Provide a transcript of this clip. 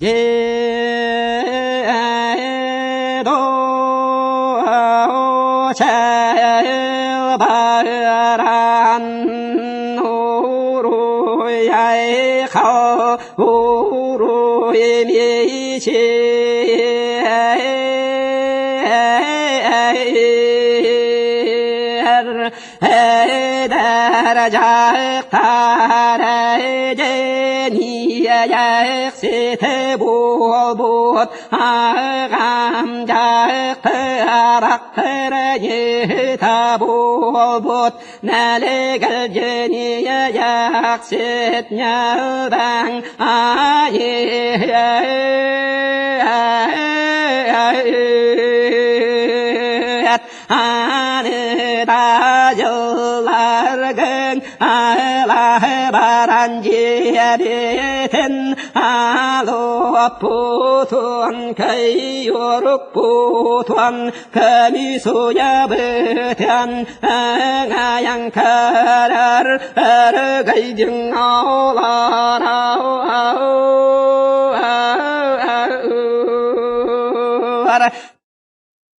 예도 제바란 호로야의 가호로의 미시 에다라작 다라제니야약 세테보봇 아감작 타락 타라예다보봇 나레갈제니야약 셋냐방 아느다절라르근 알라바란지야리텐 알로푸톤 가이요룩푸톤 가미소야베텐 아양카라르 아르가이딩아오라라오